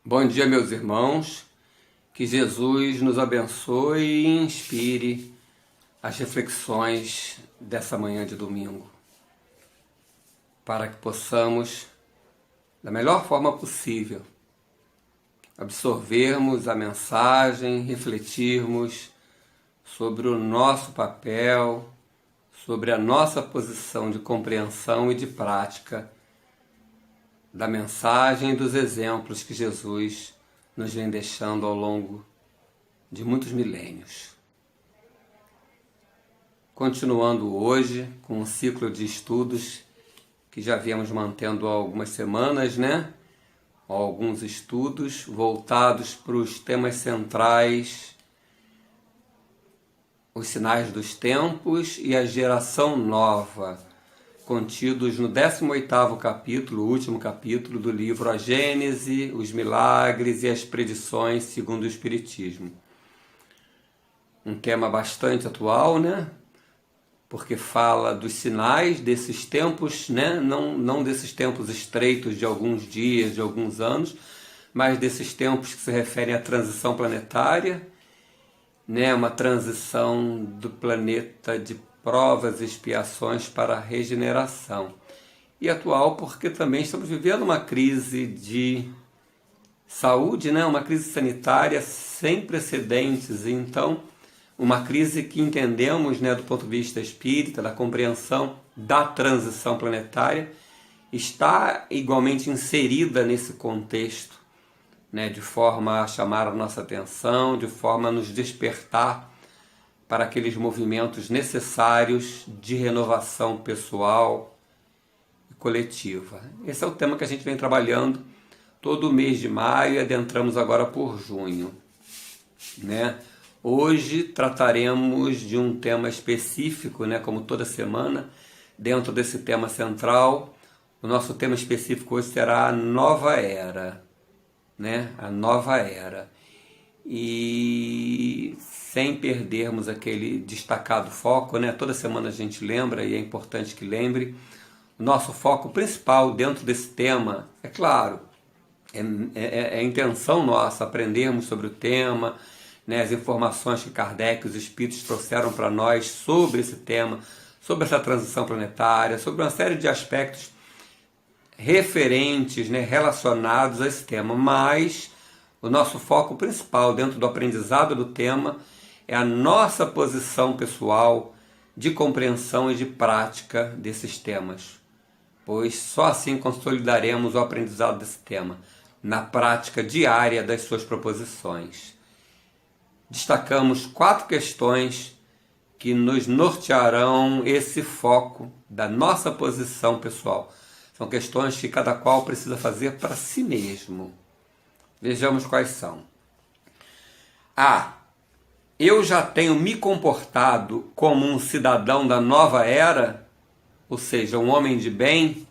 Bom dia, meus irmãos. Que Jesus nos abençoe e inspire as reflexões dessa manhã de domingo, para que possamos, da melhor forma possível, absorvermos a mensagem, refletirmos sobre o nosso papel, sobre a nossa posição de compreensão e de prática da mensagem e dos exemplos que Jesus nos vem deixando ao longo de muitos milênios. Continuando hoje com um ciclo de estudos que já viemos mantendo há algumas semanas, Alguns estudos voltados para os temas centrais, os sinais dos tempos e a geração nova, contidos no 18º capítulo, o último capítulo do livro A Gênese, os Milagres e as Predições segundo o Espiritismo. Um tema bastante atual, Porque fala dos sinais desses tempos, Não desses tempos estreitos de alguns dias, de alguns anos, mas desses tempos que se referem à transição planetária, Uma transição do planeta de provas e expiações para a regeneração. E atual porque também estamos vivendo uma crise de saúde, Uma crise sanitária sem precedentes. Então, uma crise que entendemos, do ponto de vista espírita, da compreensão da transição planetária, está igualmente inserida nesse contexto, de forma a chamar a nossa atenção, de forma a nos despertar para aqueles movimentos necessários de renovação pessoal e coletiva. Esse é o tema que a gente vem trabalhando todo o mês de maio e adentramos agora por junho, Hoje trataremos de um tema específico, como toda semana, dentro desse tema central. O nosso tema específico hoje será a nova era, A nova era. E sem perdermos aquele destacado foco, Toda semana a gente lembra, e é importante que lembre, o nosso foco principal dentro desse tema, é claro, é a intenção nossa aprendermos sobre o tema, as informações que Kardec e os Espíritos trouxeram para nós sobre esse tema, sobre essa transição planetária, sobre uma série de aspectos referentes, relacionados a esse tema, mas o nosso foco principal dentro do aprendizado do tema é a nossa posição pessoal de compreensão e de prática desses temas, pois só assim consolidaremos o aprendizado desse tema, na prática diária das suas proposições. Destacamos 4 questões que nos nortearão esse foco da nossa posição pessoal. São questões que cada qual precisa fazer para si mesmo. Vejamos quais são. Eu já tenho me comportado como um cidadão da nova era, ou seja, um homem de bem,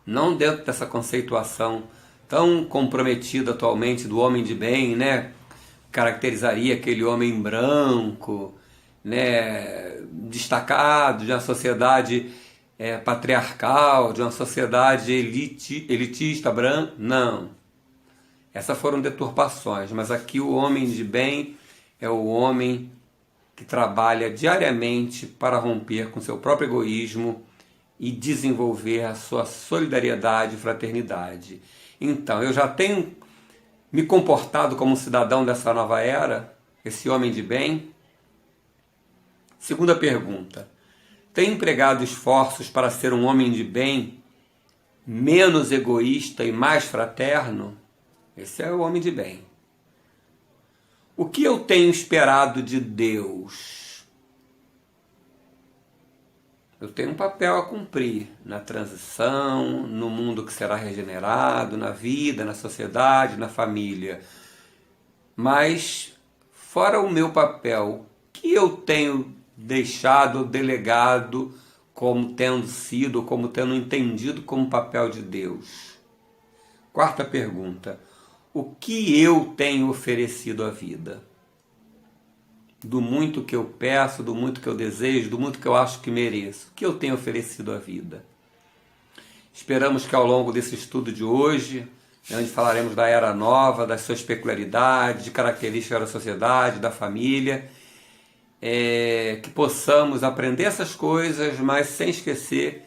não dentro dessa conceituação tão comprometida atualmente do homem de bem, Caracterizaria aquele homem branco, destacado de uma sociedade patriarcal, de uma sociedade elitista branca. Não. Essas foram deturpações, mas aqui o homem de bem é o homem que trabalha diariamente para romper com seu próprio egoísmo e desenvolver a sua solidariedade e fraternidade. Então, eu já tenho me comportado como um cidadão dessa nova era, esse homem de bem? Segunda pergunta. Tem empregado esforços para ser um homem de bem, menos egoísta e mais fraterno? Esse é o homem de bem. O que eu tenho esperado de Deus? Eu tenho um papel a cumprir na transição, no mundo que será regenerado, na vida, na sociedade, na família. Mas, fora o meu papel, o que eu tenho deixado, delegado, como tendo sido, como tendo entendido como papel de Deus? Quarta pergunta. O que eu tenho oferecido à vida? Do muito que eu peço, do muito que eu desejo, do muito que eu acho que mereço. O que eu tenho oferecido à vida? Esperamos que ao longo desse estudo de hoje onde falaremos da era nova, das suas peculiaridades, de características da sociedade, da família, que possamos aprender essas coisas, mas sem esquecer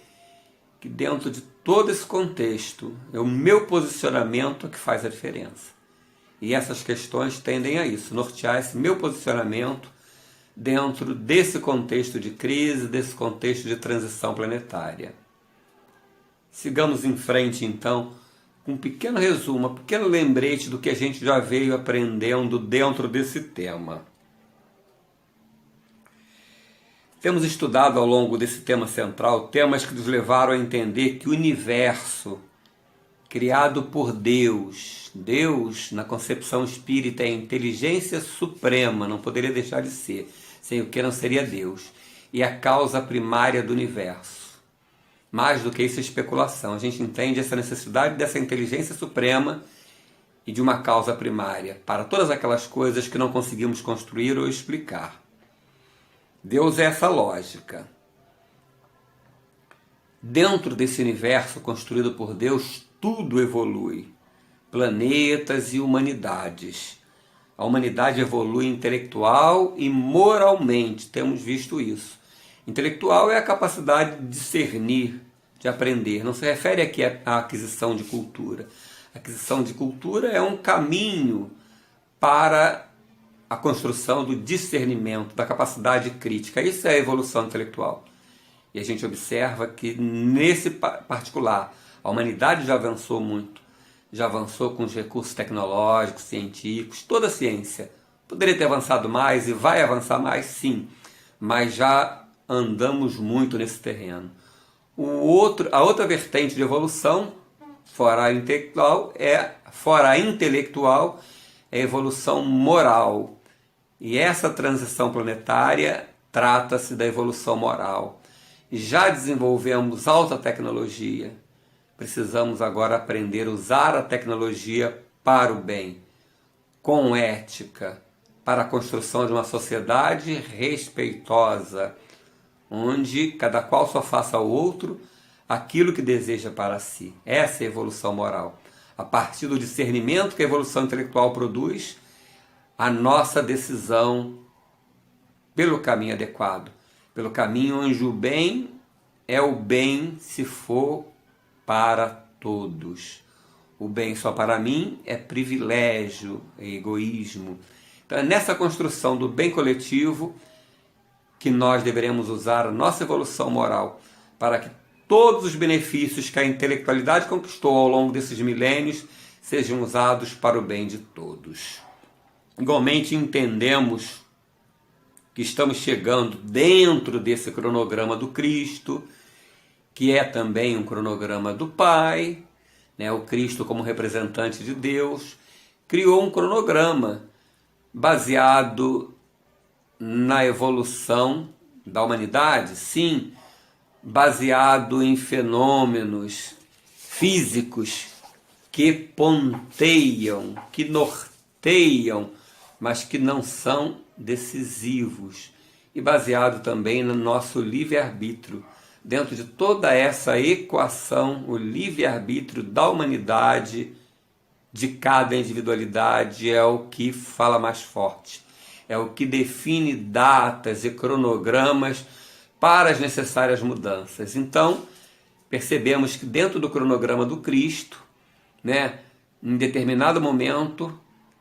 que dentro de todo esse contexto é o meu posicionamento que faz a diferença. E essas questões tendem a isso, nortear esse meu posicionamento dentro desse contexto de crise, desse contexto de transição planetária. Sigamos em frente, então, com um pequeno resumo, um pequeno lembrete do que a gente já veio aprendendo dentro desse tema. Temos estudado ao longo desse tema central temas que nos levaram a entender que o universo, criado por Deus, na concepção espírita, é a inteligência suprema, não poderia deixar de ser, sem o que não seria Deus, e a causa primária do universo. Mais do que isso é especulação, a gente entende essa necessidade dessa inteligência suprema e de uma causa primária para todas aquelas coisas que não conseguimos construir ou explicar. Deus é essa lógica. Dentro desse universo construído por Deus, tudo evolui. Planetas e humanidades. A humanidade evolui intelectual e moralmente, temos visto isso. Intelectual é a capacidade de discernir, de aprender. Não se refere aqui à aquisição de cultura. A aquisição de cultura é um caminho para a construção do discernimento, da capacidade crítica. Isso é a evolução intelectual. E a gente observa que, nesse particular, a humanidade já avançou muito. Já avançou com os recursos tecnológicos, científicos, toda a ciência. Poderia ter avançado mais e vai avançar mais, sim. Mas já andamos muito nesse terreno. A outra vertente de evolução, fora a intelectual, é a evolução moral. E essa transição planetária trata-se da evolução moral. Já desenvolvemos alta tecnologia. Precisamos agora aprender a usar a tecnologia para o bem, com ética, para a construção de uma sociedade respeitosa, onde cada qual só faça ao outro aquilo que deseja para si. Essa é a evolução moral. A partir do discernimento que a evolução intelectual produz, a nossa decisão pelo caminho adequado, pelo caminho onde o bem é o bem se for para todos. O bem só para mim é privilégio, é egoísmo. Então é nessa construção do bem coletivo que nós deveremos usar a nossa evolução moral para que todos os benefícios que a intelectualidade conquistou ao longo desses milênios sejam usados para o bem de todos. Igualmente entendemos que estamos chegando dentro desse cronograma do Cristo, que é também um cronograma do Pai, né? O Cristo, como representante de Deus, criou um cronograma baseado na evolução da humanidade, sim, baseado em fenômenos físicos que ponteiam, que norteiam, mas que não são decisivos, e baseado também no nosso livre-arbítrio. Dentro de toda essa equação, o livre-arbítrio da humanidade, de cada individualidade, é o que fala mais forte. É o que define datas e cronogramas para as necessárias mudanças. Então, percebemos que dentro do cronograma do Cristo, né, em determinado momento,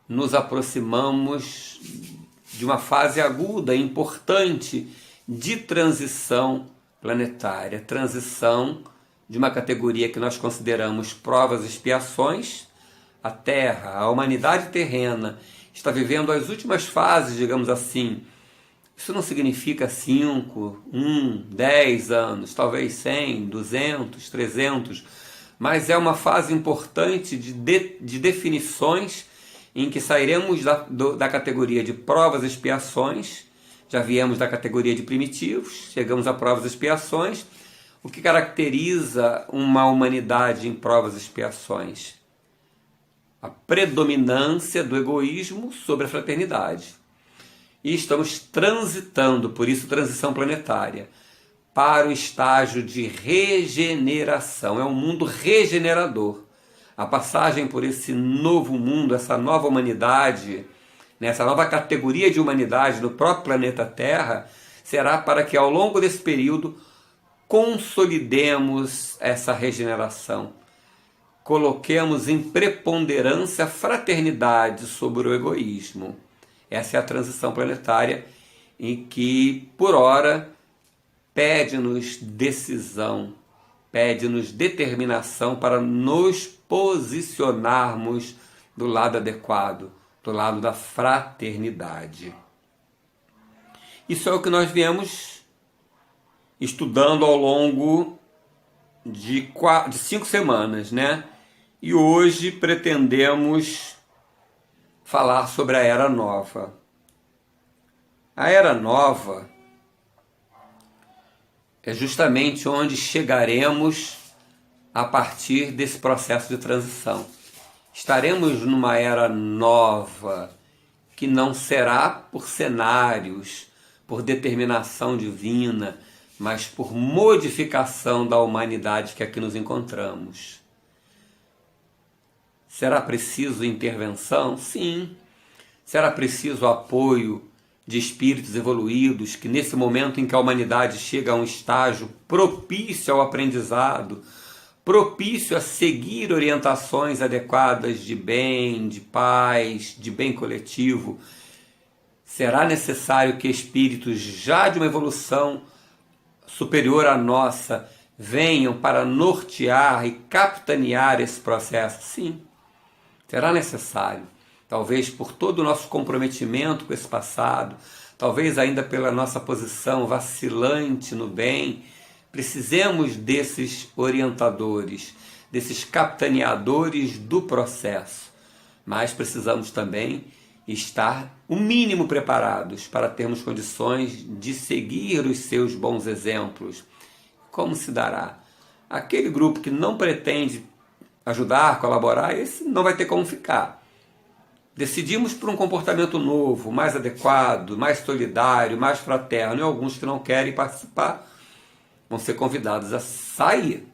nos aproximamos de uma fase aguda, importante, de transição planetária, transição de uma categoria que nós consideramos provas e expiações. A Terra, a humanidade terrena, está vivendo as últimas fases, digamos assim. Isso não significa 5, 10 anos, talvez 100, 200, 300, mas é uma fase importante de definições em que sairemos da categoria de provas e expiações. Já viemos da categoria de primitivos, chegamos a provas e expiações. O que caracteriza uma humanidade em provas e expiações? A predominância do egoísmo sobre a fraternidade. E estamos transitando, por isso transição planetária, para o estágio de regeneração. É um mundo regenerador. A passagem por esse novo mundo, essa nova humanidade, né, essa nova categoria de humanidade no próprio planeta Terra, será para que ao longo desse período consolidemos essa regeneração. Coloquemos em preponderância a fraternidade sobre o egoísmo. Essa é a transição planetária em que, por ora, pede-nos decisão, pede-nos determinação para nos posicionarmos do lado adequado, do lado da fraternidade. Isso é o que nós viemos estudando ao longo de 5 semanas, né? E hoje pretendemos falar sobre a Era Nova. A Era Nova é justamente onde chegaremos a partir desse processo de transição. Estaremos numa era nova, que não será por cenários, por determinação divina, mas por modificação da humanidade que aqui nos encontramos. Será preciso intervenção? Sim. Será preciso apoio de espíritos evoluídos que, nesse momento em que a humanidade chega a um estágio propício ao aprendizado, propício a seguir orientações adequadas de bem, de paz, de bem coletivo, será necessário que espíritos já de uma evolução superior à nossa venham para nortear e capitanear esse processo? Sim, será necessário. Talvez por todo o nosso comprometimento com esse passado, talvez ainda pela nossa posição vacilante no bem, precisemos desses orientadores, desses capitaneadores do processo. Mas precisamos também estar o mínimo preparados para termos condições de seguir os seus bons exemplos. Como se dará? Aquele grupo que não pretende ajudar, colaborar, esse não vai ter como ficar. Decidimos por um comportamento novo, mais adequado, mais solidário, mais fraterno, e alguns que não querem participar vão ser convidados a sair.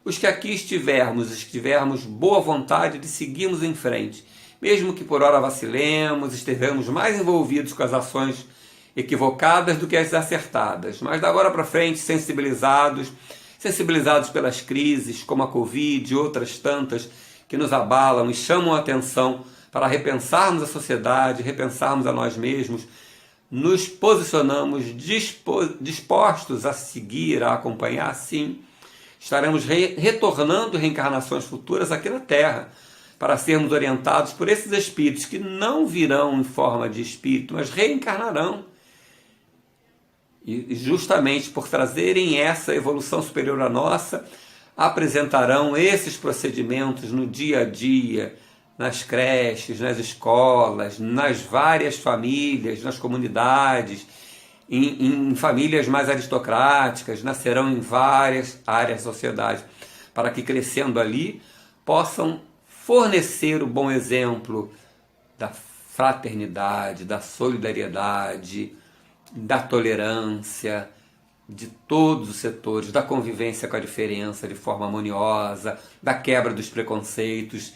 Os que aqui estivermos boa vontade de seguirmos em frente, mesmo que por hora vacilemos, estejamos mais envolvidos com as ações equivocadas do que as acertadas, mas da agora para frente sensibilizados pelas crises como a Covid e outras tantas que nos abalam e chamam a atenção para repensarmos a sociedade, repensarmos a nós mesmos, nos posicionamos dispostos a seguir, a acompanhar, sim. Estaremos retornando reencarnações futuras aqui na Terra, para sermos orientados por esses espíritos que não virão em forma de espírito, mas reencarnarão. E justamente por trazerem essa evolução superior à nossa, apresentarão esses procedimentos no dia a dia, nas creches, nas escolas, nas várias famílias, nas comunidades, em famílias mais aristocráticas, nascerão em várias áreas da sociedade, para que crescendo ali possam fornecer o bom exemplo da fraternidade, da solidariedade, da tolerância, de todos os setores, da convivência com a diferença de forma harmoniosa, da quebra dos preconceitos.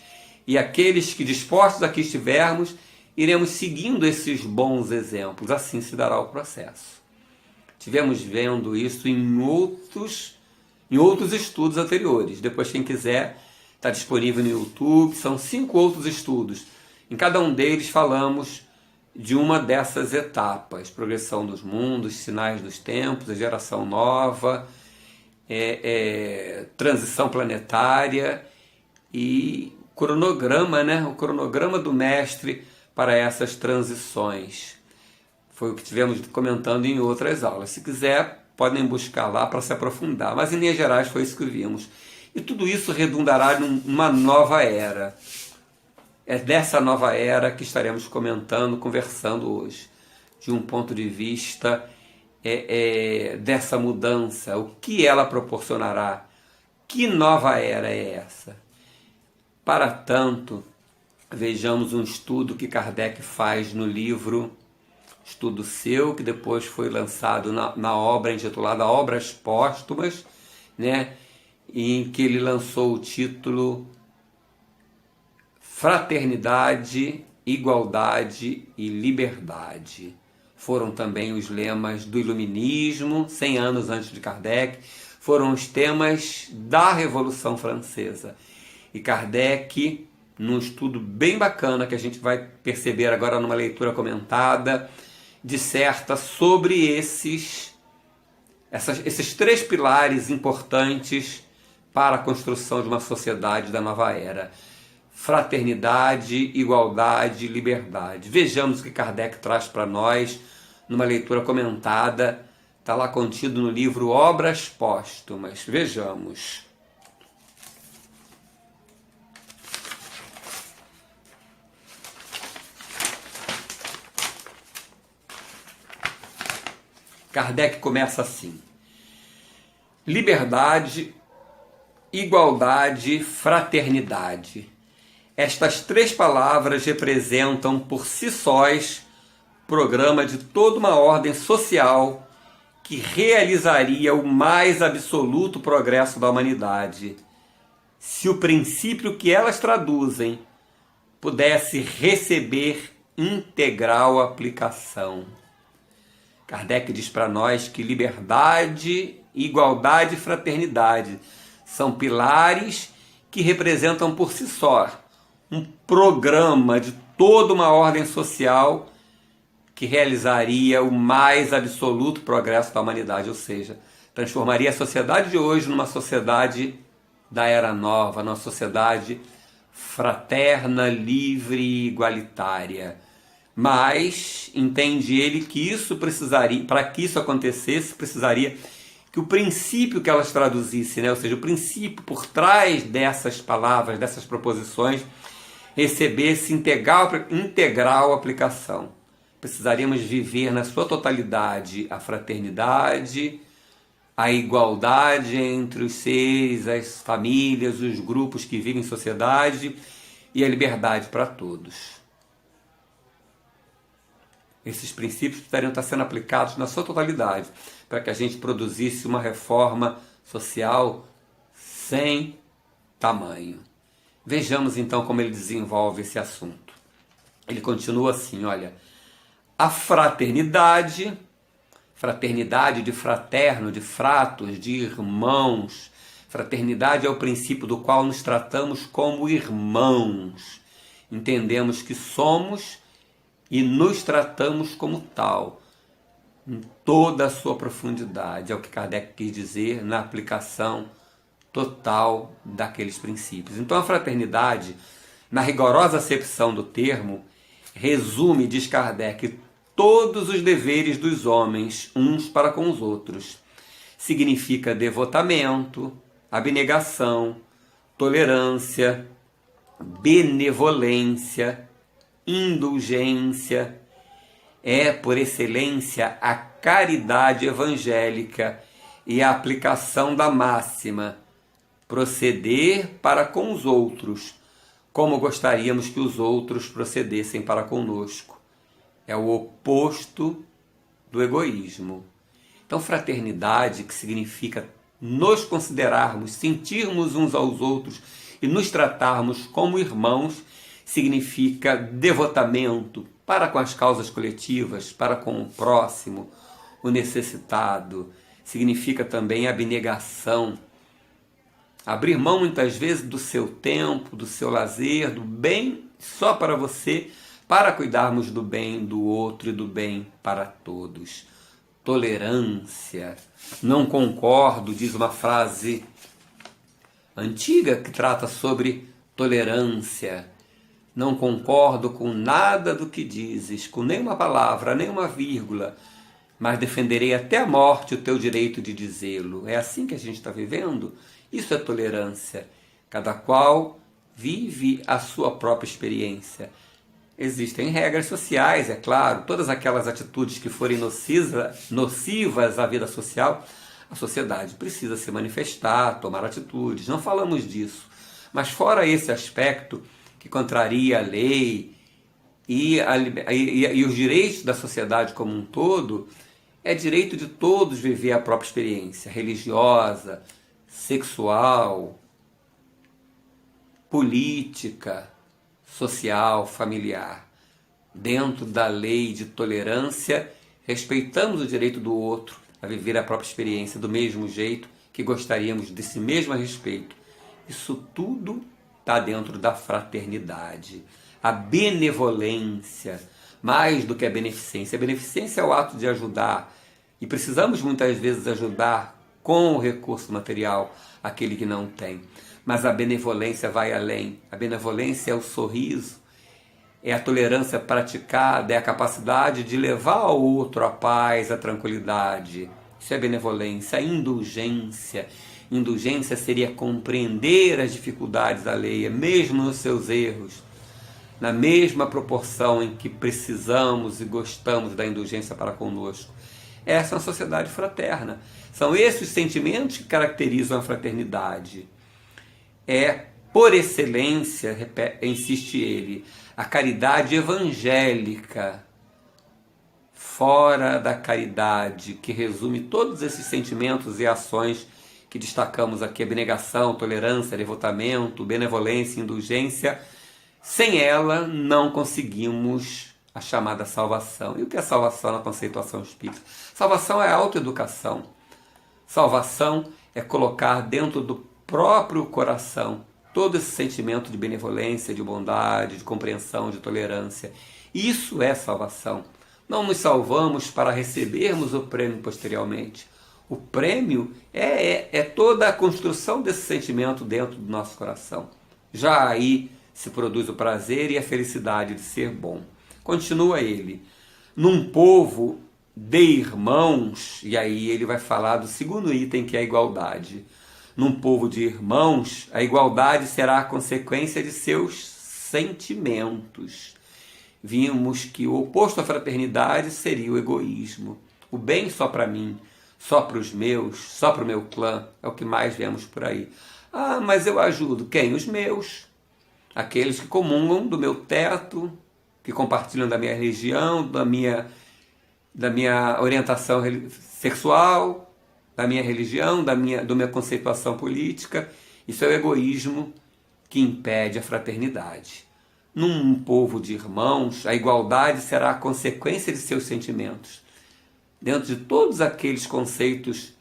E aqueles que dispostos aqui estivermos, iremos seguindo esses bons exemplos. Assim se dará o processo. Tivemos vendo isso em outros estudos anteriores. Depois, quem quiser, está disponível no YouTube. São 5 outros estudos. Em cada um deles falamos de uma dessas etapas. Progressão dos mundos, sinais dos tempos, a geração nova, transição planetária e cronograma, né? O cronograma do mestre para essas transições. Foi o que tivemos comentando em outras aulas. Se quiser, podem buscar lá para se aprofundar. Mas em linhas gerais foi isso que vimos. E tudo isso redundará numa nova era. É dessa nova era que estaremos conversando hoje. De um ponto de vista dessa mudança. O que ela proporcionará? Que nova era é essa? Para tanto, vejamos um estudo que Kardec faz no livro, estudo seu, que depois foi lançado na obra intitulada Obras Póstumas, né, em que ele lançou o título Fraternidade, igualdade e liberdade. Foram também os lemas do Iluminismo, 100 anos antes de Kardec, foram os temas da Revolução Francesa. E Kardec, num estudo bem bacana que a gente vai perceber agora numa leitura comentada, disserta sobre esses três pilares importantes para a construção de uma sociedade da nova era: fraternidade, igualdade e liberdade. Vejamos o que Kardec traz para nós numa leitura comentada, está lá contido no livro Obras Póstumas. Vejamos. Kardec começa assim: liberdade, igualdade, fraternidade. Estas três palavras representam por si sós o programa de toda uma ordem social que realizaria o mais absoluto progresso da humanidade, se o princípio que elas traduzem pudesse receber integral aplicação. Kardec diz para nós que liberdade, igualdade e fraternidade são pilares que representam por si só um programa de toda uma ordem social que realizaria o mais absoluto progresso da humanidade, ou seja, transformaria a sociedade de hoje numa sociedade da era nova, numa sociedade fraterna, livre e igualitária. Mas entende ele que isso precisaria, para que isso acontecesse, precisaria que o princípio que elas traduzissem, ou seja, o princípio por trás dessas palavras, dessas proposições, recebesse integral aplicação. Precisaríamos viver na sua totalidade a fraternidade, a igualdade entre os seres, as famílias, os grupos que vivem em sociedade e a liberdade para todos. Esses princípios precisariam estar sendo aplicados na sua totalidade para que a gente produzisse uma reforma social sem tamanho. Vejamos então como ele desenvolve esse assunto. Ele continua assim, olha: a fraternidade de fraterno, de fratos, de irmãos. Fraternidade é o princípio do qual nos tratamos como irmãos. Entendemos que somos e nos tratamos como tal, em toda a sua profundidade. É o que Kardec quis dizer na aplicação total daqueles princípios. Então a fraternidade, na rigorosa acepção do termo, resume, diz Kardec, todos os deveres dos homens uns para com os outros. Significa devotamento, abnegação, tolerância, benevolência, indulgência. É, por excelência, a caridade evangélica e a aplicação da máxima: proceder para com os outros, como gostaríamos que os outros procedessem para conosco. É o oposto do egoísmo. Então, fraternidade, que significa nos considerarmos, sentirmos uns aos outros e nos tratarmos como irmãos, significa devotamento para com as causas coletivas, para com o próximo, o necessitado. Significa também abnegação. Abrir mão muitas vezes do seu tempo, do seu lazer, do bem só para você, para cuidarmos do bem do outro e do bem para todos. Tolerância. Não concordo, diz uma frase antiga que trata sobre tolerância. Não concordo com nada do que dizes, com nenhuma palavra, nenhuma vírgula, mas defenderei até a morte o teu direito de dizê-lo. É assim que a gente está vivendo? Isso é tolerância. Cada qual vive a sua própria experiência. Existem regras sociais, é claro, todas aquelas atitudes que forem nocivas à vida social, a sociedade precisa se manifestar, tomar atitudes. Não falamos disso. Mas fora esse aspecto que contraria a lei e os direitos da sociedade como um todo, é direito de todos viver a própria experiência religiosa, sexual, política, social, familiar. Dentro da lei de tolerância, respeitamos o direito do outro a viver a própria experiência do mesmo jeito que gostaríamos desse mesmo respeito. Isso tudo está dentro da fraternidade. A benevolência, mais do que a beneficência. A beneficência é o ato de ajudar, e precisamos muitas vezes ajudar com o recurso material aquele que não tem. Mas a benevolência vai além. A benevolência é o sorriso, é a tolerância praticada, é a capacidade de levar ao outro a paz, a tranquilidade. Isso é benevolência. A indulgência. Indulgência seria compreender as dificuldades alheias, mesmo nos seus erros, na mesma proporção em que precisamos e gostamos da indulgência para conosco. Essa é uma sociedade fraterna. São esses os sentimentos que caracterizam a fraternidade. É, por excelência, insiste ele, a caridade evangélica, fora da caridade, que resume todos esses sentimentos e ações que destacamos aqui, abnegação, tolerância, devotamento, benevolência, indulgência. Sem ela, não conseguimos a chamada salvação. E o que é salvação na conceituação espírita? Salvação é autoeducação. Salvação é colocar dentro do próprio coração todo esse sentimento de benevolência, de bondade, de compreensão, de tolerância. Isso é salvação. Não nos salvamos para recebermos o prêmio posteriormente. O prêmio é toda a construção desse sentimento dentro do nosso coração. Já aí se produz o prazer e a felicidade de ser bom. Continua ele. Num povo de irmãos, e aí ele vai falar do segundo item, que é a igualdade. Num povo de irmãos, a igualdade será a consequência de seus sentimentos. Vimos que o oposto à fraternidade seria o egoísmo. O bem só para mim, só para os meus, só para o meu clã, é o que mais vemos por aí. Ah, mas eu ajudo quem? Os meus. Aqueles que comungam do meu teto, que compartilham da minha religião, da minha orientação sexual, da minha religião, da minha conceituação política. Isso é o egoísmo que impede a fraternidade. Num povo de irmãos, a igualdade será a consequência de seus sentimentos. Dentro de todos aqueles conceitos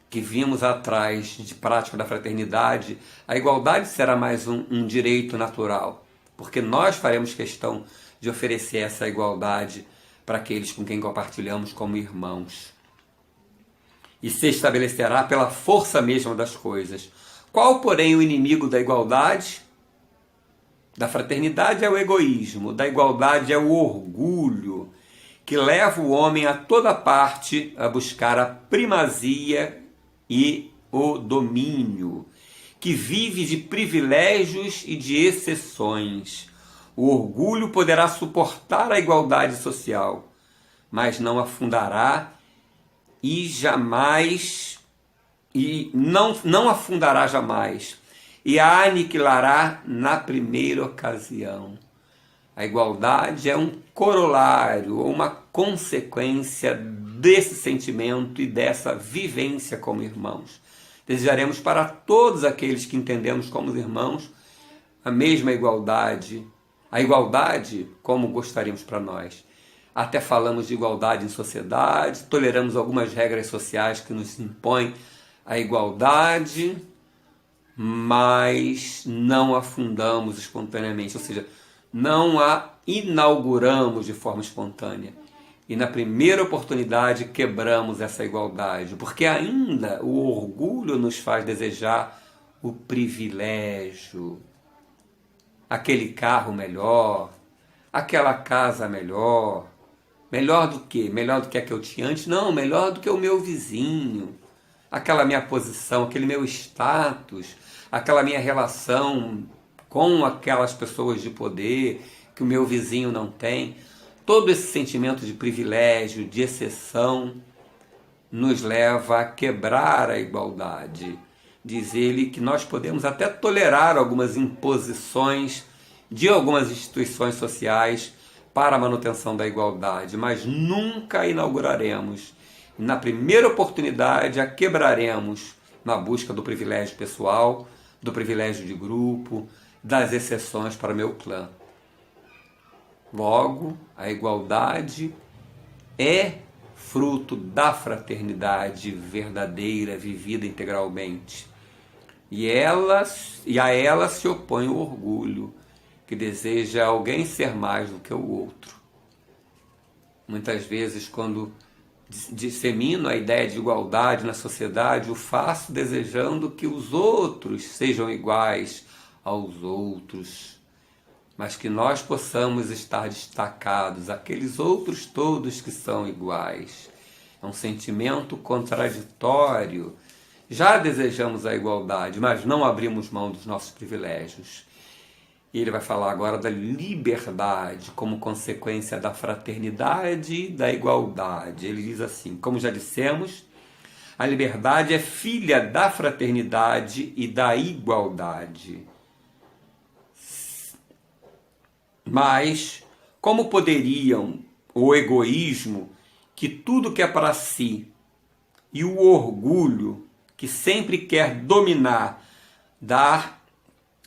que vimos atrás de prática da fraternidade, a igualdade será mais um direito natural, porque nós faremos questão de oferecer essa igualdade para aqueles com quem compartilhamos como irmãos. E se estabelecerá pela força mesma das coisas. Qual, porém, o inimigo da igualdade? Da fraternidade é o egoísmo, da igualdade é o orgulho, que leva o homem a toda parte a buscar a primazia e o domínio, que vive de privilégios e de exceções. O orgulho poderá suportar a igualdade social, mas não afundará não afundará jamais, e a aniquilará na primeira ocasião. A igualdade é um corolário, ou uma consequência desse sentimento e dessa vivência como irmãos. Desejaremos para todos aqueles que entendemos como irmãos a mesma igualdade, a igualdade como gostaríamos para nós. Até falamos de igualdade em sociedade, toleramos algumas regras sociais que nos impõem a igualdade, mas não a fundamos espontaneamente, ou seja, não a inauguramos de forma espontânea. E na primeira oportunidade quebramos essa igualdade, porque ainda o orgulho nos faz desejar o privilégio, aquele carro melhor, aquela casa melhor. Melhor do que? Melhor do que a que eu tinha antes? Não, melhor do que o meu vizinho, aquela minha posição, aquele meu status, aquela minha relação com aquelas pessoas de poder que o meu vizinho não tem. Todo esse sentimento de privilégio, de exceção, nos leva a quebrar a igualdade. Diz ele que nós podemos até tolerar algumas imposições de algumas instituições sociais para a manutenção da igualdade, mas nunca a inauguraremos. Na primeira oportunidade a quebraremos na busca do privilégio pessoal, do privilégio de grupo, das exceções para meu clã. Logo, a igualdade é fruto da fraternidade verdadeira, vivida integralmente. E a ela se opõe o orgulho, que deseja alguém ser mais do que o outro. Muitas vezes, quando dissemino a ideia de igualdade na sociedade, o faço desejando que os outros sejam iguais aos outros, mas que nós possamos estar destacados, aqueles outros todos que são iguais. É um sentimento contraditório. Já desejamos a igualdade, mas não abrimos mão dos nossos privilégios. E ele vai falar agora da liberdade como consequência da fraternidade e da igualdade. Ele diz assim, como já dissemos, a liberdade é filha da fraternidade e da igualdade. Mas como poderiam o egoísmo, que tudo que é para si, e o orgulho, que sempre quer dominar, dar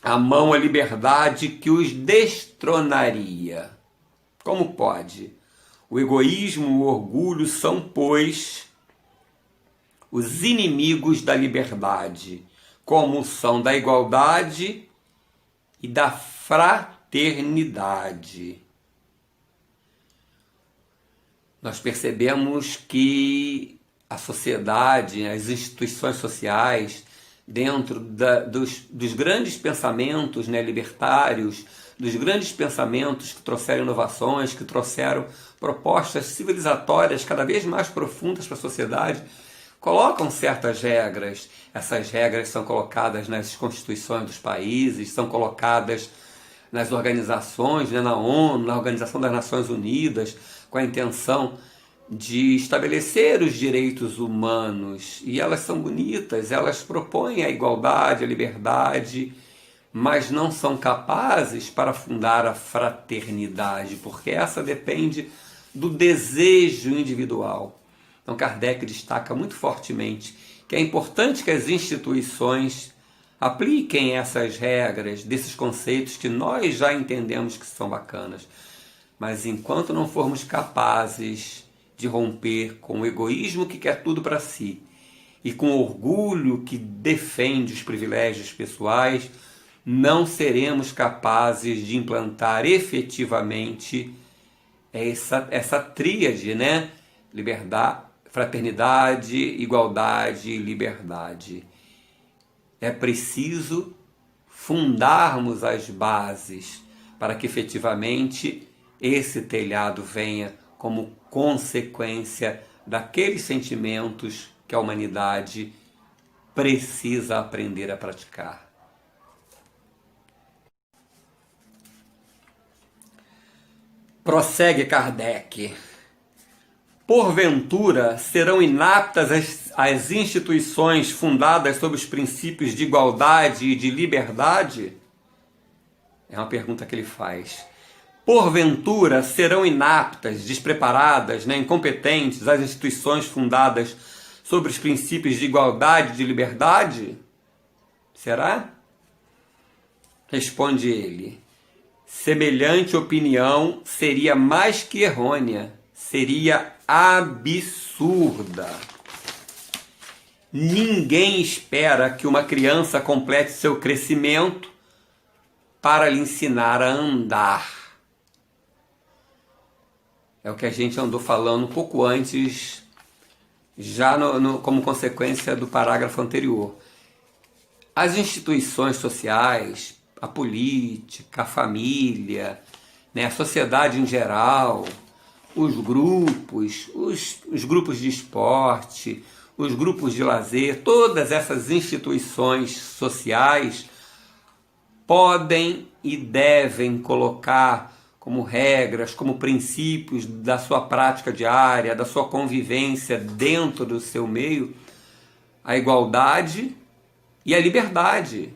a mão à liberdade que os destronaria? Como pode? O egoísmo e o orgulho são, pois, os inimigos da liberdade, como são da igualdade e da fraternidade. Nós percebemos que a sociedade, as instituições sociais, dentro dos grandes pensamentos, né, libertários, dos grandes pensamentos que trouxeram inovações, que trouxeram propostas civilizatórias cada vez mais profundas para a sociedade, colocam certas regras. Essas regras são colocadas nas constituições dos países, são colocadas nas organizações, né, na ONU, na Organização das Nações Unidas, com a intenção de estabelecer os direitos humanos. E elas são bonitas, elas propõem a igualdade, a liberdade, mas não são capazes para fundar a fraternidade, porque essa depende do desejo individual. Então Kardec destaca muito fortemente que é importante que as instituições apliquem essas regras, desses conceitos que nós já entendemos que são bacanas, mas enquanto não formos capazes de romper com o egoísmo que quer tudo para si e com o orgulho que defende os privilégios pessoais, não seremos capazes de implantar efetivamente essa tríade, né? Liberdade, fraternidade, igualdade e liberdade. É preciso fundarmos as bases para que efetivamente esse telhado venha como consequência daqueles sentimentos que a humanidade precisa aprender a praticar. Prossegue Kardec. Porventura serão inaptas as instituições fundadas sobre os princípios de igualdade e de liberdade? É uma pergunta que ele faz. Porventura serão inaptas, despreparadas, né, incompetentes as instituições fundadas sobre os princípios de igualdade e de liberdade? Será? Responde ele. Semelhante opinião seria mais que errônea, seria absurda. Ninguém espera que uma criança complete seu crescimento para lhe ensinar a andar. É o que a gente andou falando um pouco antes, já como consequência do parágrafo anterior. As instituições sociais, a política, a família, né, a sociedade em geral, os grupos de esporte, os grupos de lazer, todas essas instituições sociais podem e devem colocar como regras, como princípios da sua prática diária, da sua convivência dentro do seu meio, a igualdade e a liberdade.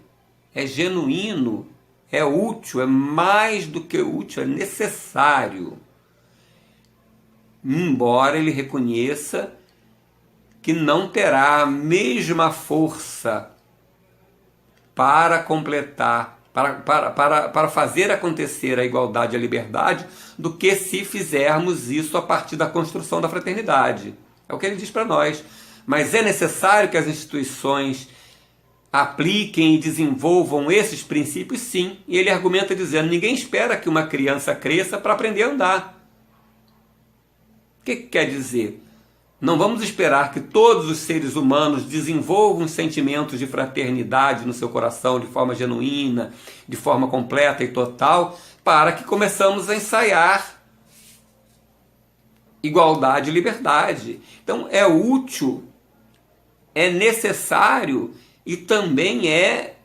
É genuíno, é útil, é mais do que útil, é necessário. Embora ele reconheça que não terá a mesma força para completar para fazer acontecer a igualdade e a liberdade do que se fizermos isso a partir da construção da fraternidade. É o que ele diz para nós. Mas é necessário que as instituições apliquem e desenvolvam esses princípios, sim. E ele argumenta dizendo: ninguém espera que uma criança cresça para aprender a andar. O que quer dizer? Não vamos esperar que todos os seres humanos desenvolvam sentimentos de fraternidade no seu coração de forma genuína, de forma completa e total, para que começamos a ensaiar igualdade e liberdade. Então é útil, é necessário e também é,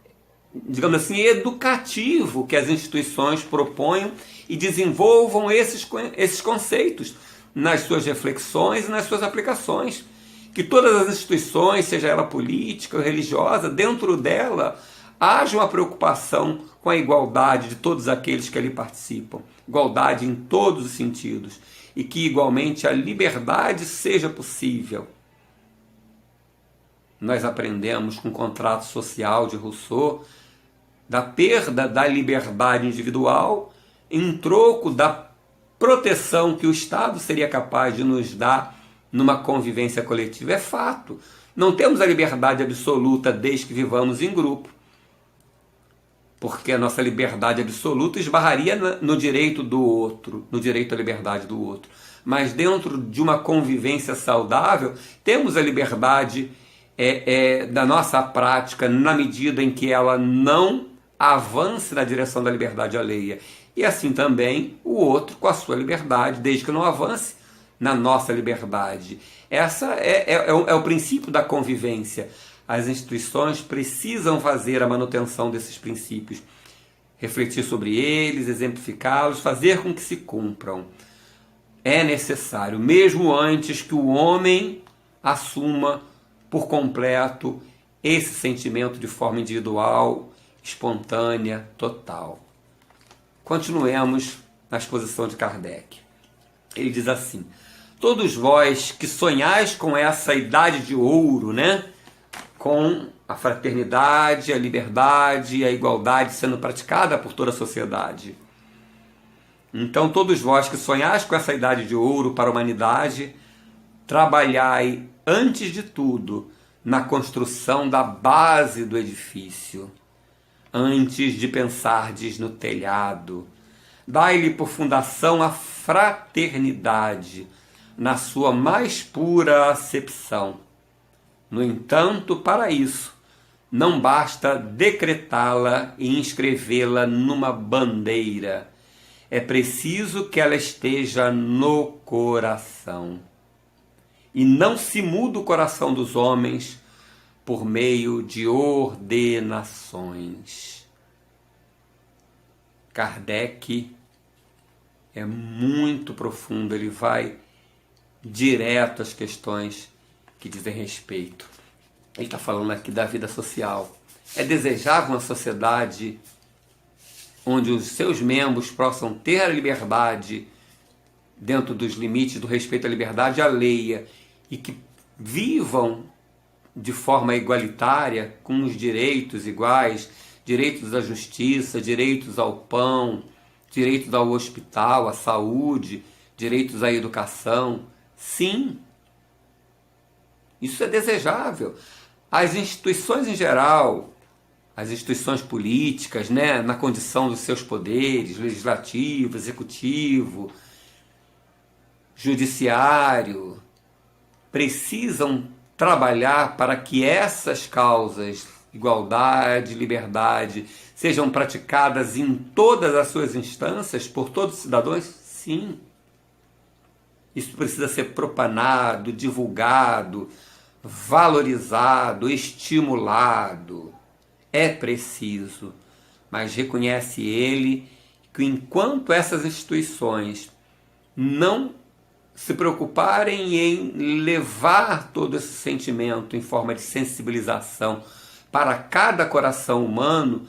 digamos assim, educativo que as instituições proponham e desenvolvam esses conceitos nas suas reflexões e nas suas aplicações. Que todas as instituições, seja ela política ou religiosa, dentro dela haja uma preocupação com a igualdade de todos aqueles que ali participam. Igualdade em todos os sentidos. E que igualmente a liberdade seja possível. Nós aprendemos com o contrato social de Rousseau da perda da liberdade individual em troco da proteção que o Estado seria capaz de nos dar numa convivência coletiva. É fato. Não temos a liberdade absoluta desde que vivamos em grupo. Porque a nossa liberdade absoluta esbarraria no direito do outro, no direito à liberdade do outro. Mas dentro de uma convivência saudável, temos a liberdade da nossa prática na medida em que ela não avance na direção da liberdade alheia. E assim também o outro com a sua liberdade, desde que não avance na nossa liberdade. Essa é o princípio da convivência. As instituições precisam fazer a manutenção desses princípios, refletir sobre eles, exemplificá-los, fazer com que se cumpram. É necessário, mesmo antes que o homem assuma por completo esse sentimento de forma individual, espontânea, total. Continuemos na exposição de Kardec. Ele diz assim: todos vós que sonhais com essa idade de ouro, né? Com a fraternidade, a liberdade e a igualdade sendo praticada por toda a sociedade. Então, todos vós que sonhais com essa idade de ouro para a humanidade, trabalhai, antes de tudo, na construção da base do edifício. Antes de pensardes no telhado, dai-lhe por fundação a fraternidade, na sua mais pura acepção. No entanto, para isso, não basta decretá-la e inscrevê-la numa bandeira. É preciso que ela esteja no coração. E não se muda o coração dos homens por meio de ordenações. Kardec é muito profundo, ele vai direto às questões que dizem respeito. Ele está falando aqui da vida social. É desejável uma sociedade onde os seus membros possam ter a liberdade dentro dos limites do respeito à liberdade alheia e que vivam de forma igualitária, com os direitos iguais, direitos à justiça, direitos ao pão, direitos ao hospital, à saúde, direitos à educação. Sim, isso é desejável. As instituições em geral, as instituições políticas, né, na condição dos seus poderes, legislativo, executivo, judiciário, precisam trabalhar para que essas causas, igualdade, liberdade, sejam praticadas em todas as suas instâncias, por todos os cidadãos? Sim. Isso precisa ser propanado, divulgado, valorizado, estimulado. É preciso, mas reconhece ele que enquanto essas instituições não se preocuparem em levar todo esse sentimento em forma de sensibilização para cada coração humano,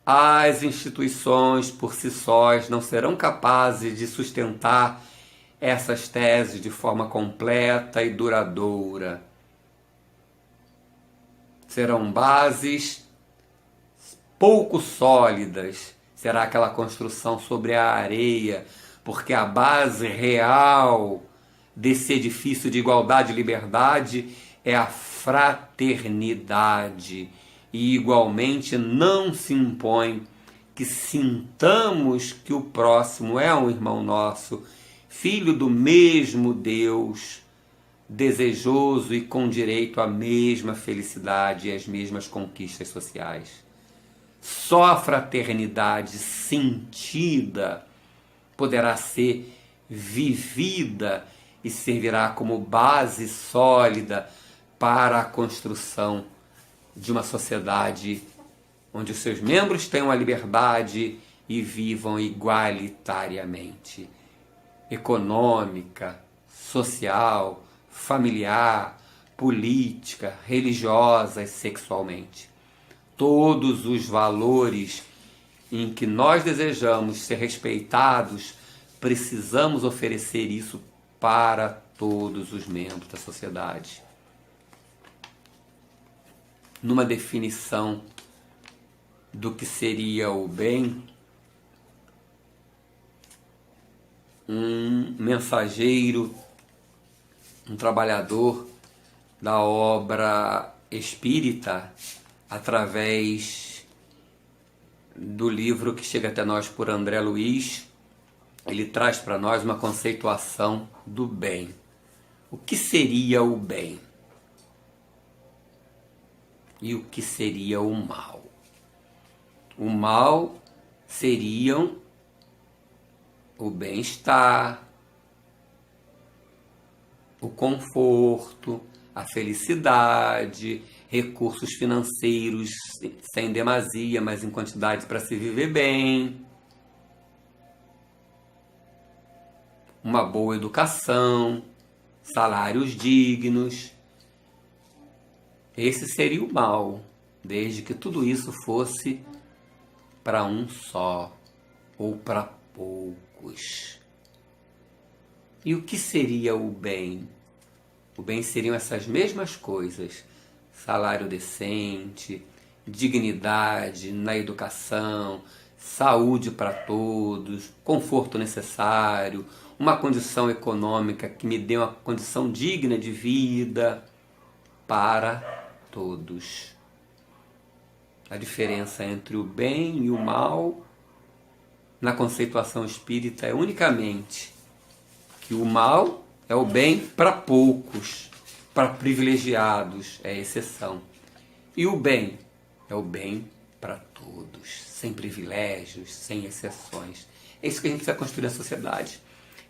as instituições por si sós não serão capazes de sustentar essas teses de forma completa e duradoura. Serão bases pouco sólidas. Será aquela construção sobre a areia, porque a base real desse edifício de igualdade e liberdade é a fraternidade. E igualmente não se impõe que sintamos que o próximo é um irmão nosso, filho do mesmo Deus, desejoso e com direito à mesma felicidade e às mesmas conquistas sociais. Só a fraternidade sentida poderá ser vivida e servirá como base sólida para a construção de uma sociedade onde os seus membros tenham a liberdade e vivam igualitariamente, econômica, social, familiar, política, religiosa e sexualmente. Todos os valores em que nós desejamos ser respeitados, precisamos oferecer isso para todos os membros da sociedade. Numa definição do que seria o bem, um mensageiro, um trabalhador da obra espírita, através do livro que chega até nós por André Luiz, ele traz para nós uma conceituação do bem. O que seria o bem? E o que seria o mal? O mal seriam o bem-estar, o conforto, a felicidade, recursos financeiros sem demasia, mas em quantidade para se viver bem, uma boa educação, salários dignos. Esse seria o mal, desde que tudo isso fosse para um só ou para poucos. E o que seria o bem? O bem seriam essas mesmas coisas: salário decente, dignidade na educação, saúde para todos, conforto necessário, uma condição econômica que me dê uma condição digna de vida para todos. A diferença entre o bem e o mal na conceituação espírita é unicamente que o mal é o bem para poucos, para privilegiados, é a exceção. E o bem é o bem para todos, sem privilégios, sem exceções. É isso que a gente precisa construir na sociedade.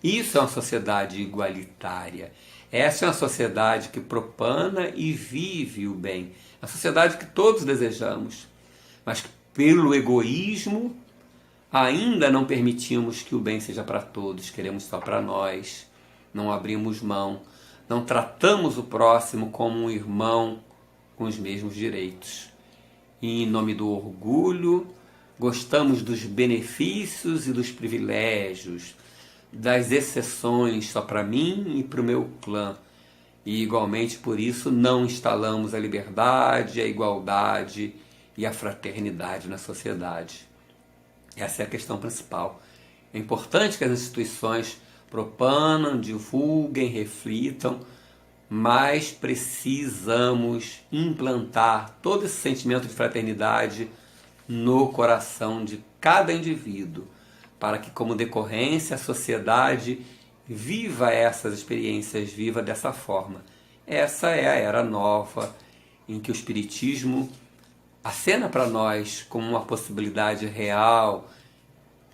Isso é uma sociedade igualitária. Essa é uma sociedade que propana e vive o bem. A sociedade que todos desejamos, mas que pelo egoísmo ainda não permitimos que o bem seja para todos. Queremos só para nós, não abrimos mão, não tratamos o próximo como um irmão com os mesmos direitos. E em nome do orgulho, gostamos dos benefícios e dos privilégios, das exceções só para mim e para o meu clã. E igualmente por isso não instalamos a liberdade, a igualdade e a fraternidade na sociedade. Essa é a questão principal. É importante que as instituições propanam, divulguem, reflitam, mas precisamos implantar todo esse sentimento de fraternidade no coração de cada indivíduo, para que, como decorrência, a sociedade viva essas experiências, viva dessa forma. Essa é a era nova em que o Espiritismo acena para nós como uma possibilidade real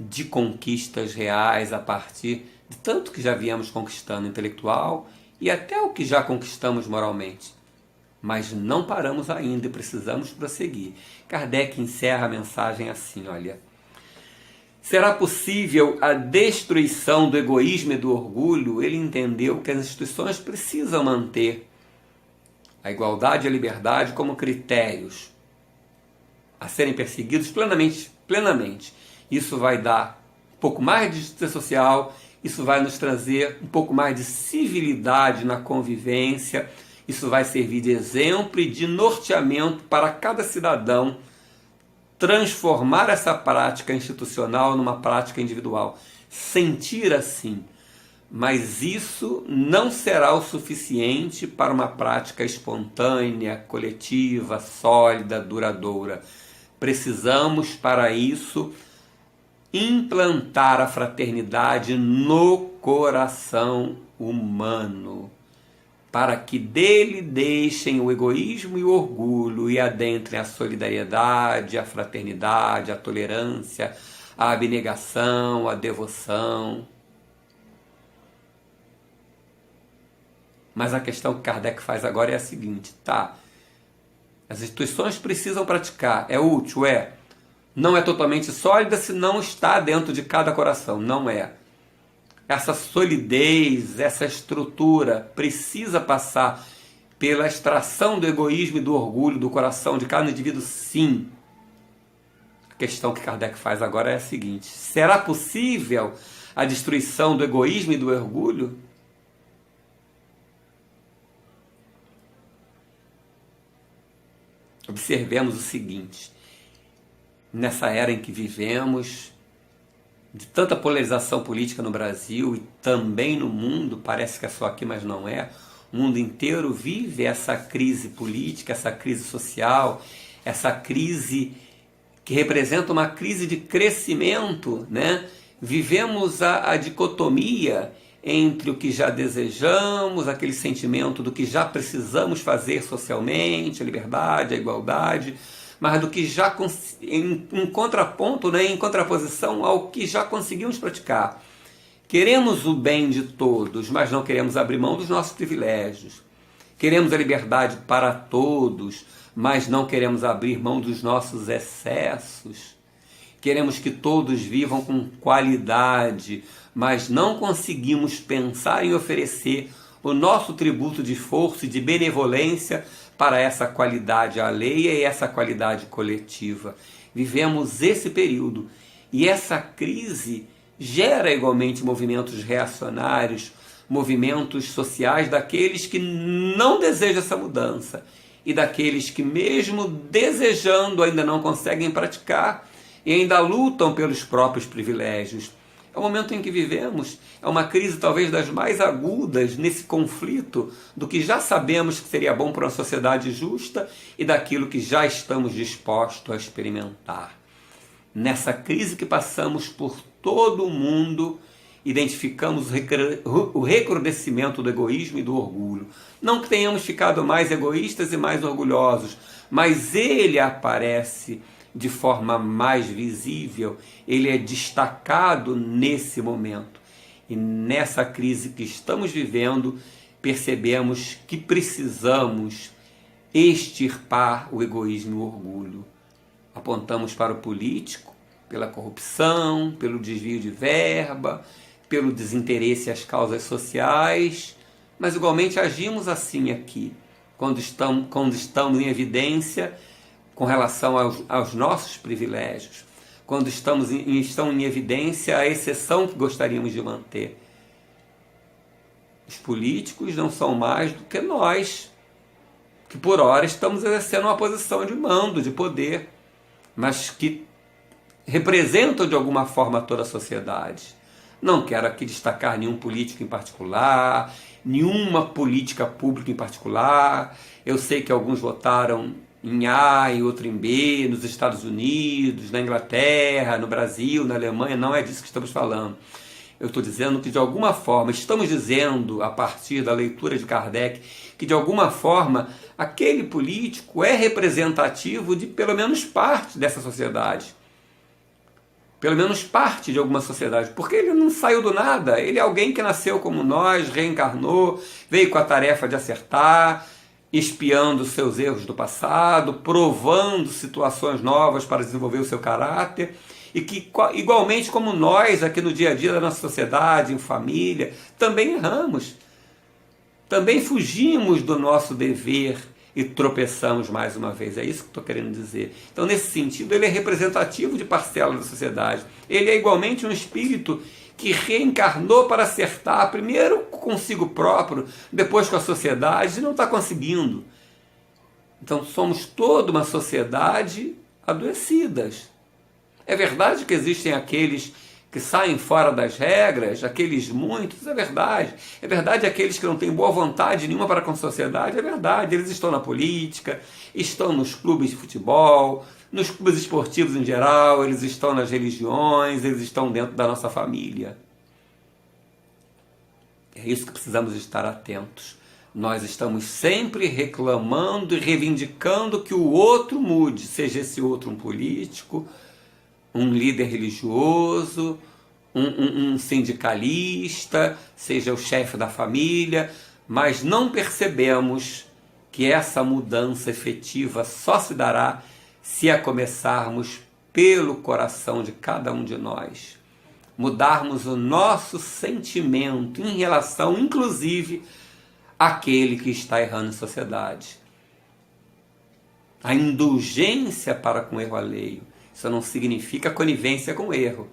de conquistas reais a partir de tanto que já viemos conquistando intelectual e até o que já conquistamos moralmente. Mas não paramos ainda e precisamos prosseguir. Kardec encerra a mensagem assim, olha: será possível a destruição do egoísmo e do orgulho? Ele entendeu que as instituições precisam manter a igualdade e a liberdade como critérios a serem perseguidos plenamente. Isso vai dar um pouco mais de justiça social, isso vai nos trazer um pouco mais de civilidade na convivência, isso vai servir de exemplo e de norteamento para cada cidadão transformar essa prática institucional numa prática individual. Sentir assim. Mas isso não será o suficiente para uma prática espontânea, coletiva, sólida, duradoura. Precisamos, para isso, implantar a fraternidade no coração humano, para que dele deixem o egoísmo e o orgulho e adentrem a solidariedade, a fraternidade, a tolerância, a abnegação, a devoção. Mas a questão que Kardec faz agora é a seguinte, tá? As instituições precisam praticar, é útil, é. Não é totalmente sólida se não está dentro de cada coração, não é. Essa solidez, essa estrutura precisa passar pela extração do egoísmo e do orgulho do coração de cada indivíduo, sim. A questão que Kardec faz agora é a seguinte, será possível a destruição do egoísmo e do orgulho? Observemos o seguinte, nessa era em que vivemos, de tanta polarização política no Brasil e também no mundo, parece que é só aqui, mas não é, o mundo inteiro vive essa crise política, essa crise social, essa crise que representa uma crise de crescimento, né? Vivemos a dicotomia entre o que já desejamos, aquele sentimento do que já precisamos fazer socialmente, a liberdade, a igualdade, mas do que já em contraponto, né, em contraposição ao que já conseguimos praticar. Queremos o bem de todos, mas não queremos abrir mão dos nossos privilégios. Queremos a liberdade para todos, mas não queremos abrir mão dos nossos excessos. Queremos que todos vivam com qualidade, mas não conseguimos pensar em oferecer o nosso tributo de esforço e de benevolência para essa qualidade alheia e essa qualidade coletiva. Vivemos esse período e essa crise gera igualmente movimentos reacionários, movimentos sociais daqueles que não desejam essa mudança e daqueles que mesmo desejando ainda não conseguem praticar e ainda lutam pelos próprios privilégios. É o momento em que vivemos, é uma crise talvez das mais agudas nesse conflito do que já sabemos que seria bom para uma sociedade justa e daquilo que já estamos dispostos a experimentar. Nessa crise que passamos por todo o mundo, identificamos o recrudescimento do egoísmo e do orgulho. Não que tenhamos ficado mais egoístas e mais orgulhosos, mas ele aparece de forma mais visível, ele é destacado nesse momento. E nessa crise que estamos vivendo, percebemos que precisamos extirpar o egoísmo e o orgulho. Apontamos para o político, pela corrupção, pelo desvio de verba, pelo desinteresse às causas sociais, mas igualmente agimos assim aqui, quando estamos em evidência com relação aos nossos privilégios, quando estão em evidência a exceção que gostaríamos de manter. Os políticos não são mais do que nós, que por hora estamos exercendo uma posição de mando, de poder, mas que representam de alguma forma toda a sociedade. Não quero aqui destacar nenhum político em particular, nenhuma política pública em particular. Eu sei que alguns votaram em A e outro em B, nos Estados Unidos, na Inglaterra, no Brasil, na Alemanha, não é disso que estamos falando. Eu estou dizendo que de alguma forma, estamos dizendo a partir da leitura de Kardec, que de alguma forma aquele político é representativo de pelo menos parte dessa sociedade. Pelo menos parte de alguma sociedade, porque ele não saiu do nada, ele é alguém que nasceu como nós, reencarnou, veio com a tarefa de acertar, espiando os seus erros do passado, provando situações novas para desenvolver o seu caráter, e que, igualmente como nós, aqui no dia a dia da nossa sociedade, em família, também erramos, também fugimos do nosso dever e tropeçamos mais uma vez. É isso que estou querendo dizer. Então, nesse sentido, ele é representativo de parcela da sociedade. Ele é igualmente um espírito que reencarnou para acertar, primeiro consigo próprio, depois com a sociedade, e não está conseguindo. Então, somos toda uma sociedade adoecidas. É verdade que existem aqueles que saem fora das regras, aqueles muitos, é verdade. É verdade aqueles que não têm boa vontade nenhuma para com a sociedade, é verdade. Eles estão na política, estão nos clubes de futebol, nos clubes esportivos em geral, eles estão nas religiões, eles estão dentro da nossa família. É isso que precisamos estar atentos. Nós estamos sempre reclamando e reivindicando que o outro mude, seja esse outro um político, um líder religioso, um sindicalista, seja o chefe da família, mas não percebemos que essa mudança efetiva só se dará se a começarmos pelo coração de cada um de nós. Mudarmos o nosso sentimento em relação, inclusive, àquele que está errando em sociedade. A indulgência para com o erro alheio. Isso não significa conivência com o erro.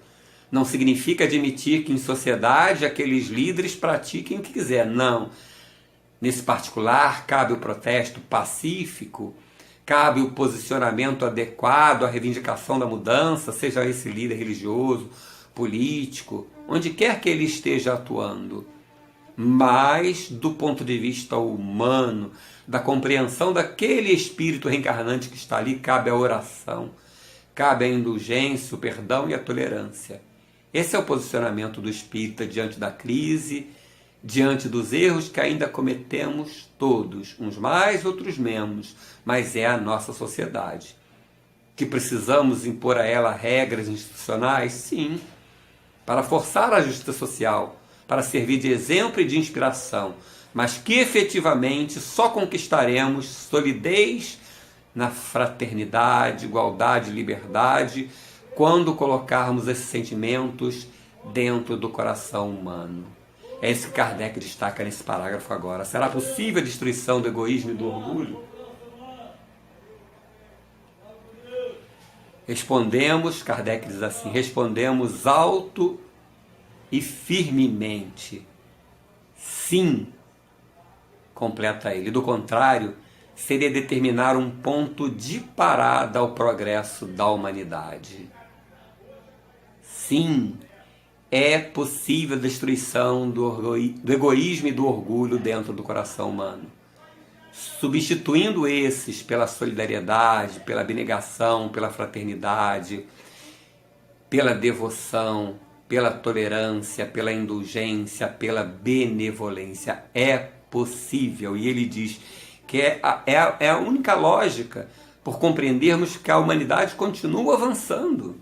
Não significa admitir que em sociedade aqueles líderes pratiquem o que quiser. Não. Nesse particular, cabe o protesto pacífico, cabe o posicionamento adequado à reivindicação da mudança, seja esse líder religioso, político, onde quer que ele esteja atuando. Mas, do ponto de vista humano, da compreensão daquele espírito reencarnante que está ali, cabe a oração, cabe a indulgência, o perdão e a tolerância. Esse é o posicionamento do espírita diante da crise, diante dos erros que ainda cometemos todos, uns mais, outros menos, mas é a nossa sociedade. Que precisamos impor a ela regras institucionais? Sim, para forçar a justiça social, para servir de exemplo e de inspiração, mas que efetivamente só conquistaremos solidez na fraternidade, igualdade, liberdade, quando colocarmos esses sentimentos dentro do coração humano. É isso que Kardec destaca nesse parágrafo agora. Será possível a destruição do egoísmo e do orgulho? Respondemos, Kardec diz assim, respondemos alto e firmemente. Sim, completa ele. Do contrário, seria determinar um ponto de parada ao progresso da humanidade. Sim, é possível a destruição do egoísmo e do orgulho dentro do coração humano. Substituindo esses pela solidariedade, pela abnegação, pela fraternidade, pela devoção, pela tolerância, pela indulgência, pela benevolência. É possível. E ele diz que é a única lógica por compreendermos que a humanidade continua avançando.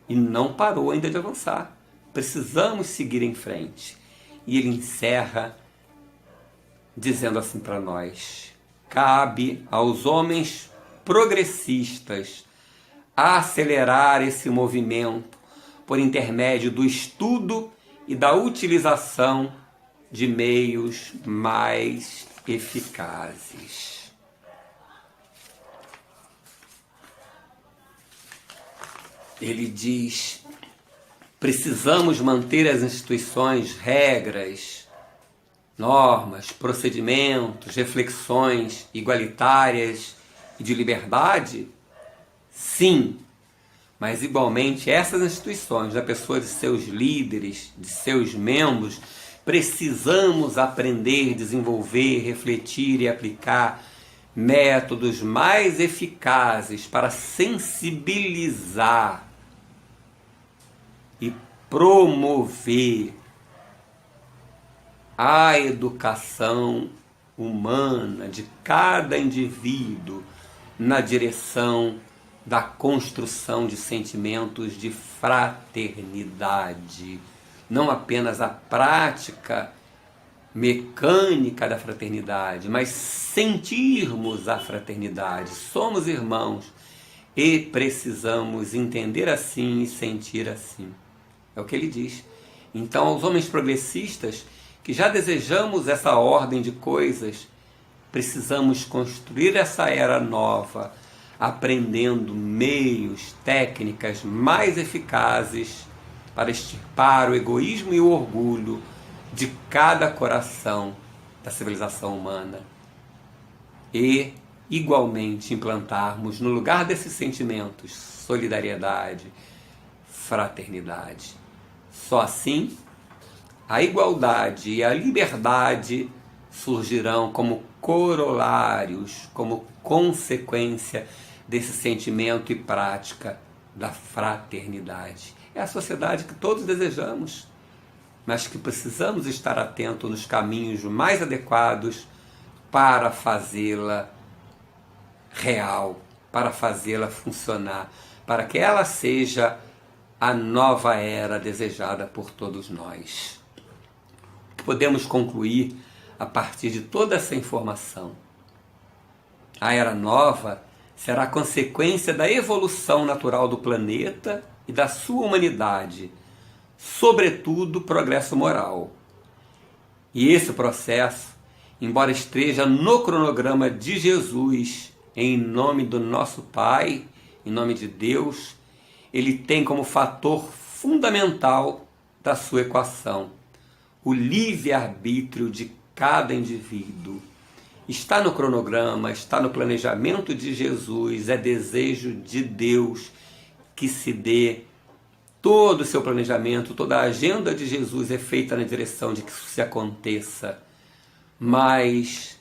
E não parou ainda de avançar. Precisamos seguir em frente. E ele encerra dizendo assim para nós: cabe aos homens progressistas acelerar esse movimento por intermédio do estudo e da utilização de meios mais eficazes. Ele diz: precisamos manter as instituições, regras, normas, procedimentos, reflexões igualitárias e de liberdade? Sim, mas igualmente essas instituições, da pessoa de seus líderes, de seus membros, precisamos aprender, desenvolver, refletir e aplicar métodos mais eficazes para sensibilizar e promover a educação humana de cada indivíduo na direção da construção de sentimentos de fraternidade. Não apenas a prática mecânica da fraternidade, mas sentirmos a fraternidade. Somos irmãos e precisamos entender assim e sentir assim. É o que ele diz. Então, aos homens progressistas, que já desejamos essa ordem de coisas, precisamos construir essa era nova, aprendendo meios, técnicas mais eficazes para extirpar o egoísmo e o orgulho de cada coração da civilização humana e igualmente implantarmos no lugar desses sentimentos solidariedade, fraternidade. Só assim a igualdade e a liberdade surgirão como corolários, como consequência desse sentimento e prática da fraternidade. É a sociedade que todos desejamos, mas que precisamos estar atentos nos caminhos mais adequados para fazê-la real, para fazê-la funcionar, para que ela seja a nova era desejada por todos nós. Podemos concluir a partir de toda essa informação. A era nova será consequência da evolução natural do planeta e da sua humanidade, sobretudo progresso moral. E esse processo, embora esteja no cronograma de Jesus, em nome do nosso Pai, em nome de Deus, ele tem como fator fundamental da sua equação o livre-arbítrio de cada indivíduo. Está no cronograma, está no planejamento de Jesus, é desejo de Deus que se dê todo o seu planejamento, toda a agenda de Jesus é feita na direção de que isso se aconteça. Mas,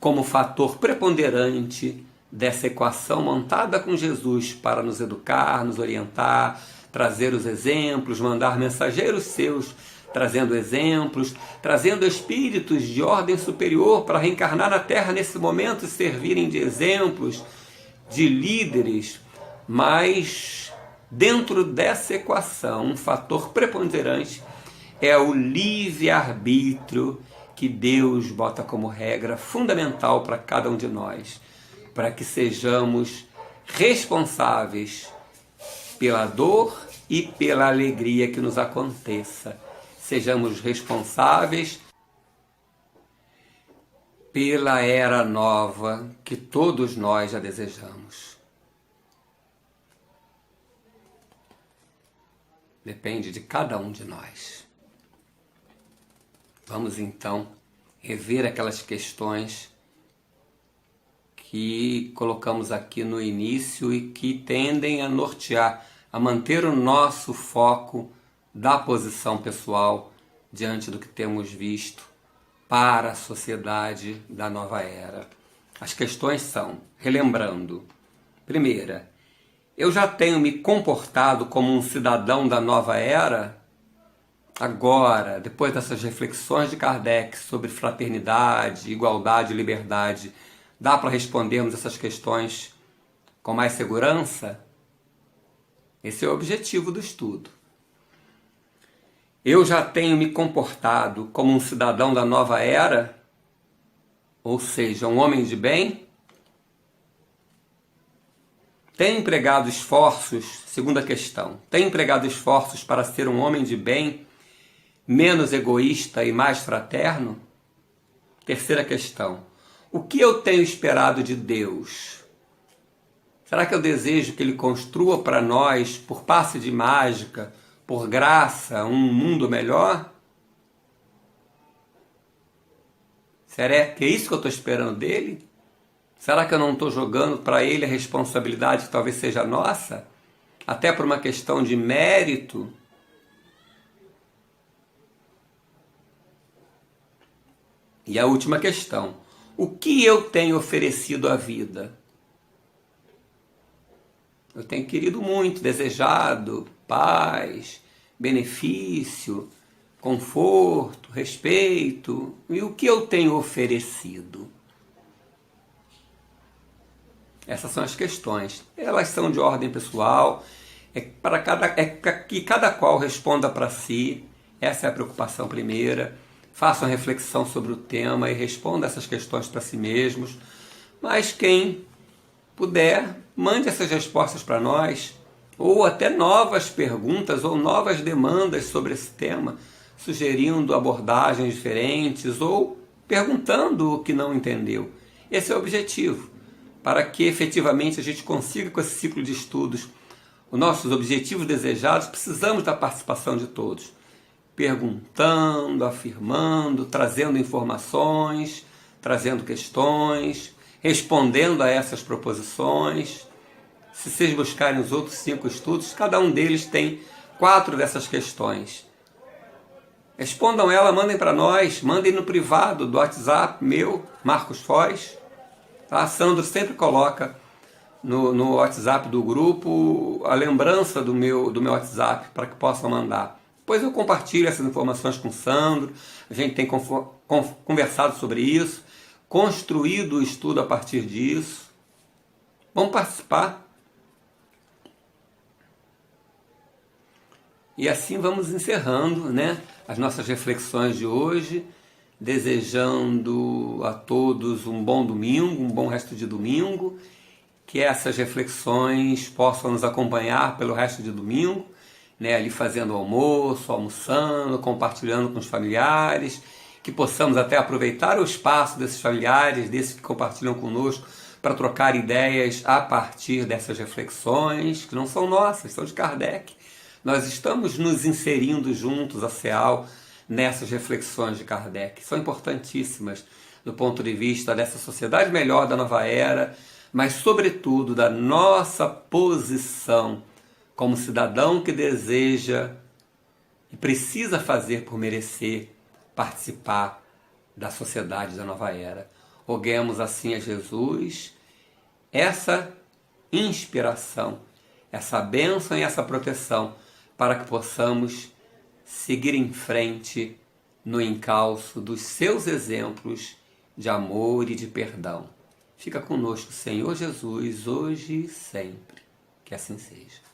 como fator preponderante dessa equação montada com Jesus para nos educar, nos orientar, trazer os exemplos, mandar mensageiros seus, trazendo exemplos, trazendo espíritos de ordem superior para reencarnar na Terra nesse momento e servirem de exemplos, de líderes, mas dentro dessa equação, um fator preponderante é o livre-arbítrio que Deus bota como regra fundamental para cada um de nós, para que sejamos responsáveis pela dor e pela alegria que nos aconteça. Sejamos responsáveis pela era nova que todos nós já desejamos. Depende de cada um de nós. Vamos então rever aquelas questões que colocamos aqui no início e que tendem a nortear, a manter o nosso foco da posição pessoal diante do que temos visto para a sociedade da nova era. As questões são, relembrando, primeira, eu já tenho me comportado como um cidadão da nova era? Agora, depois dessas reflexões de Kardec sobre fraternidade, igualdade e liberdade, dá para respondermos essas questões com mais segurança? Esse é o objetivo do estudo. Eu já tenho me comportado como um cidadão da nova era? Ou seja, um homem de bem? Tenho empregado esforços, segunda questão, tenho empregado esforços para ser um homem de bem, menos egoísta e mais fraterno? Terceira questão, o que eu tenho esperado de Deus? Será que eu desejo que Ele construa para nós, por passe de mágica, por graça, um mundo melhor? Será que é isso que eu estou esperando dele? Será que eu não estou jogando para ele a responsabilidade que talvez seja nossa? Até por uma questão de mérito? E a última questão, o que eu tenho oferecido à vida? Eu tenho querido muito, desejado paz, benefício, conforto, respeito. E o que eu tenho oferecido? Essas são as questões. Elas são de ordem pessoal, é para que cada qual responda para si. Essa é a preocupação primeira. Faça uma reflexão sobre o tema e responda essas questões para si mesmos. Mas quem puder, mande essas respostas para nós, ou até novas perguntas ou novas demandas sobre esse tema, sugerindo abordagens diferentes ou perguntando o que não entendeu. Esse é o objetivo, para que efetivamente a gente consiga, com esse ciclo de estudos, os nossos objetivos desejados. Precisamos da participação de todos, perguntando, afirmando, trazendo informações, trazendo questões, respondendo a essas proposições. Se vocês buscarem os outros 5 estudos, cada um deles tem 4 dessas questões. Respondam ela, mandem para nós, mandem no privado do WhatsApp meu, Marcos Foz. Tá? Sandro sempre coloca no WhatsApp do grupo a lembrança do meu WhatsApp para que possam mandar. Depois eu compartilho essas informações com o Sandro, a gente tem conversado sobre isso, construído o estudo a partir disso. Vamos participar. E assim vamos encerrando, né, as nossas reflexões de hoje, desejando a todos um bom domingo, um bom resto de domingo, que essas reflexões possam nos acompanhar pelo resto de domingo, né, ali fazendo almoço, almoçando, compartilhando com os familiares, que possamos até aproveitar o espaço desses familiares, desses que compartilham conosco, para trocar ideias a partir dessas reflexões, que não são nossas, são de Kardec. Nós estamos nos inserindo juntos, a CEAL, nessas reflexões de Kardec. São importantíssimas do ponto de vista dessa sociedade melhor da nova era, mas sobretudo da nossa posição como cidadão que deseja e precisa fazer por merecer participar da sociedade da nova era. Roguemos assim a Jesus essa inspiração, essa bênção e essa proteção para que possamos seguir em frente no encalço dos seus exemplos de amor e de perdão. Fica conosco, Senhor Jesus, hoje e sempre. Que assim seja.